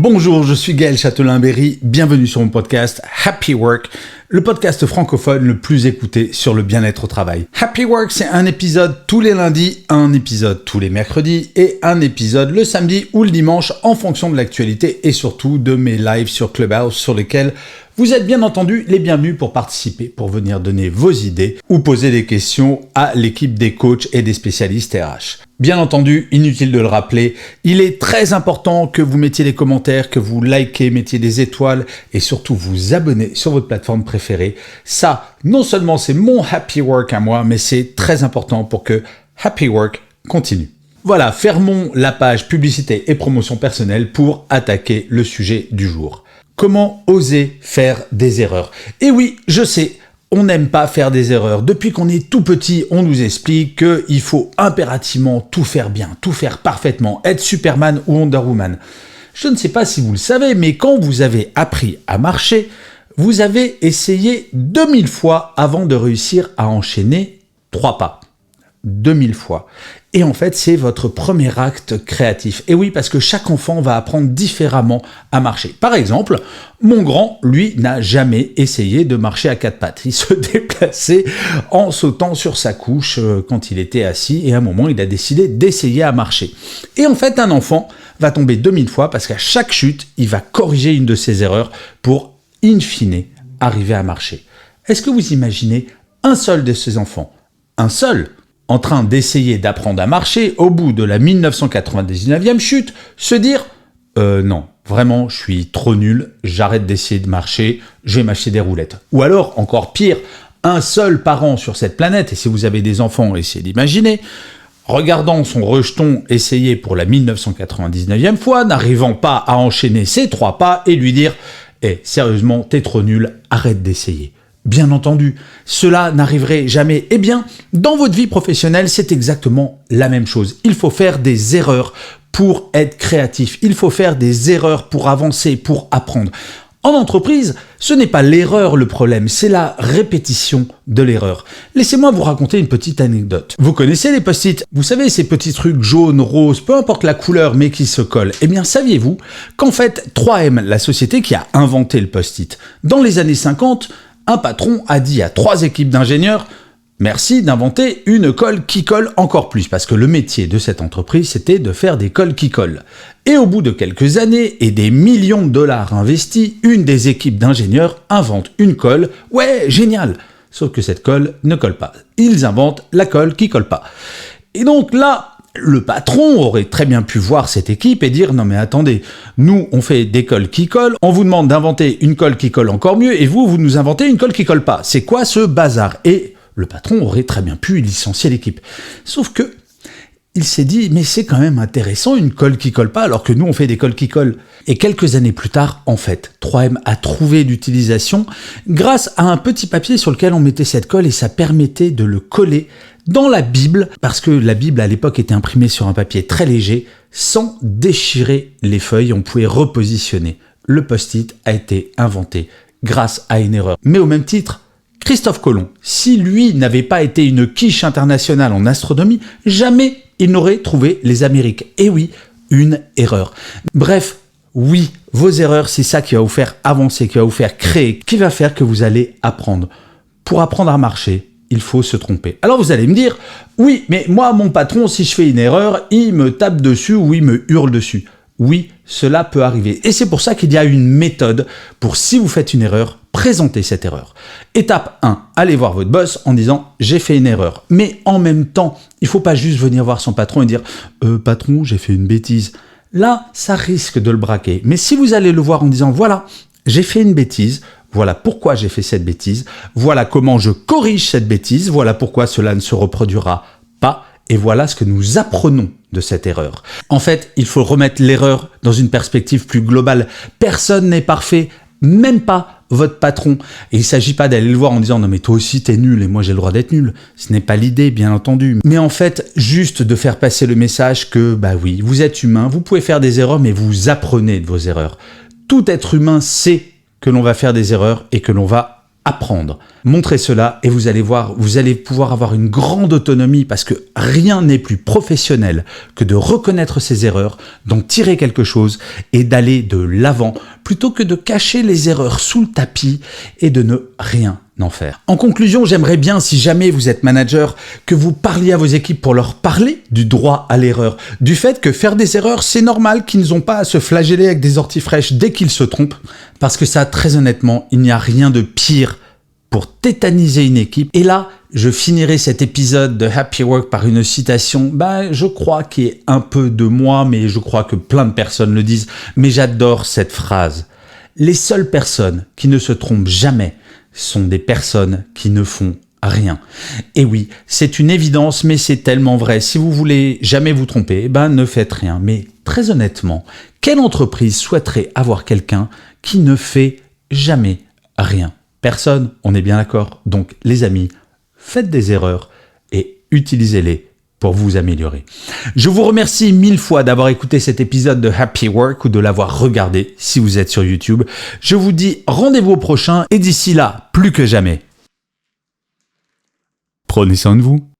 Bonjour, je suis Gaël Châtelain-Berry, bienvenue sur mon podcast Happy Work, le podcast francophone le plus écouté sur le bien-être au travail. Happy Work, c'est un épisode tous les lundis, un épisode tous les mercredis et un épisode le samedi ou le dimanche en fonction de l'actualité et surtout de mes lives sur Clubhouse sur lesquels vous êtes bien entendu les bienvenus pour participer, pour venir donner vos idées ou poser des questions à l'équipe des coachs et des spécialistes RH. Bien entendu, inutile de le rappeler, il est très important que vous mettiez des commentaires, que vous likez, mettiez des étoiles et surtout vous abonnez sur votre plateforme préférée. Ça, non seulement c'est mon Happy Work à moi, mais c'est très important pour que Happy Work continue. Voilà, fermons la page publicité et promotion personnelle pour attaquer le sujet du jour. Comment oser faire des erreurs? Et oui, je sais, on n'aime pas faire des erreurs. Depuis qu'on est tout petit, on nous explique qu'il faut impérativement tout faire bien, tout faire parfaitement, être Superman ou Wonder Woman. Je ne sais pas si vous le savez, mais quand vous avez appris à marcher, vous avez essayé 2000 fois avant de réussir à enchaîner 3 pas. 2000 fois. Et en fait, c'est votre premier acte créatif. Et oui, parce que chaque enfant va apprendre différemment à marcher. Par exemple, mon grand, lui, n'a jamais essayé de marcher à 4 pattes. Il se déplaçait en sautant sur sa couche quand il était assis et à un moment, il a décidé d'essayer à marcher. Et en fait, un enfant va tomber 2000 fois parce qu'à chaque chute, il va corriger une de ses erreurs pour, in fine, arriver à marcher. Est-ce que vous imaginez un seul de ces enfants, un seul, en train d'essayer d'apprendre à marcher, au bout de la 1999e chute, se dire « non, vraiment, je suis trop nul, j'arrête d'essayer de marcher, je vais m'acheter des roulettes. » Ou alors, encore pire, un seul parent sur cette planète, et si vous avez des enfants, essayez d'imaginer, regardant son rejeton essayer pour la 1999e fois, n'arrivant pas à enchaîner ses 3 pas, et lui dire « sérieusement, t'es trop nul, arrête d'essayer. » Bien entendu, cela n'arriverait jamais. Eh bien, dans votre vie professionnelle, c'est exactement la même chose. Il faut faire des erreurs pour être créatif. Il faut faire des erreurs pour avancer, pour apprendre. En entreprise, ce n'est pas l'erreur le problème, c'est la répétition de l'erreur. Laissez-moi vous raconter une petite anecdote. Vous connaissez les post-it? Vous savez, ces petits trucs jaunes, roses, peu importe la couleur, mais qui se collent. Eh bien, saviez-vous qu'en fait, 3M, la société qui a inventé le post-it, dans les années 50, un patron a dit à 3 équipes d'ingénieurs « Merci d'inventer une colle qui colle encore plus » parce que le métier de cette entreprise, c'était de faire des colles qui collent. Et au bout de quelques années et des millions de dollars investis, une des équipes d'ingénieurs invente une colle. Ouais, génial! Sauf que cette colle ne colle pas. Ils inventent la colle qui colle pas. Et donc là, le patron aurait très bien pu voir cette équipe et dire « Non mais attendez, nous on fait des colles qui collent, on vous demande d'inventer une colle qui colle encore mieux et vous nous inventez une colle qui colle pas. C'est quoi ce bazar ?» Et le patron aurait très bien pu licencier l'équipe. Sauf que il s'est dit « Mais c'est quand même intéressant une colle qui colle pas alors que nous on fait des colles qui collent. » Et quelques années plus tard, en fait, 3M a trouvé l'utilisation grâce à un petit papier sur lequel on mettait cette colle et ça permettait de le coller dans la Bible, parce que la Bible à l'époque était imprimée sur un papier très léger, sans déchirer les feuilles, on pouvait repositionner. Le post-it a été inventé grâce à une erreur. Mais au même titre, Christophe Colomb, si lui n'avait pas été une quiche internationale en astronomie, jamais il n'aurait trouvé les Amériques. Et oui, une erreur. Bref, oui, vos erreurs, c'est ça qui va vous faire avancer, qui va vous faire créer, qui va faire que vous allez apprendre. Pour apprendre à marcher, il faut se tromper. Alors vous allez me dire, oui, mais moi, mon patron, si je fais une erreur, il me tape dessus ou il me hurle dessus. Oui, cela peut arriver. Et c'est pour ça qu'il y a une méthode pour, si vous faites une erreur, présenter cette erreur. Étape 1, allez voir votre boss en disant « j'ai fait une erreur ». Mais en même temps, il ne faut pas juste venir voir son patron et dire « patron, j'ai fait une bêtise ». Là, ça risque de le braquer. Mais si vous allez le voir en disant « voilà, j'ai fait une bêtise », voilà pourquoi j'ai fait cette bêtise, voilà comment je corrige cette bêtise, voilà pourquoi cela ne se reproduira pas, et voilà ce que nous apprenons de cette erreur. En fait, il faut remettre l'erreur dans une perspective plus globale. Personne n'est parfait, même pas votre patron. Et il ne s'agit pas d'aller le voir en disant « non mais toi aussi t'es nul et moi j'ai le droit d'être nul ». Ce n'est pas l'idée, bien entendu. Mais en fait, juste de faire passer le message que, bah oui, vous êtes humain, vous pouvez faire des erreurs, mais vous apprenez de vos erreurs. Tout être humain sait que l'on va faire des erreurs et que l'on va apprendre. Montrez cela et vous allez voir, vous allez pouvoir avoir une grande autonomie parce que rien n'est plus professionnel que de reconnaître ses erreurs, d'en tirer quelque chose et d'aller de l'avant plutôt que de cacher les erreurs sous le tapis et de ne rien en faire. En conclusion, j'aimerais bien, si jamais vous êtes manager, que vous parliez à vos équipes pour leur parler du droit à l'erreur, du fait que faire des erreurs, c'est normal, qu'ils n'ont pas à se flageller avec des orties fraîches dès qu'ils se trompent, parce que ça, très honnêtement, il n'y a rien de pire pour tétaniser une équipe. Et là, je finirai cet épisode de Happy Work par une citation, je crois qui est un peu de moi, mais je crois que plein de personnes le disent, mais j'adore cette phrase. Les seules personnes qui ne se trompent jamais sont des personnes qui ne font rien. Et oui, c'est une évidence, mais c'est tellement vrai. Si vous voulez jamais vous tromper, ne faites rien. Mais très honnêtement, quelle entreprise souhaiterait avoir quelqu'un qui ne fait jamais rien? Personne, on est bien d'accord. Donc, les amis, faites des erreurs et utilisez-les pour vous améliorer. Je vous remercie 1000 fois d'avoir écouté cet épisode de Happy Work ou de l'avoir regardé si vous êtes sur YouTube. Je vous dis rendez-vous au prochain et d'ici là, plus que jamais, prenez soin de vous.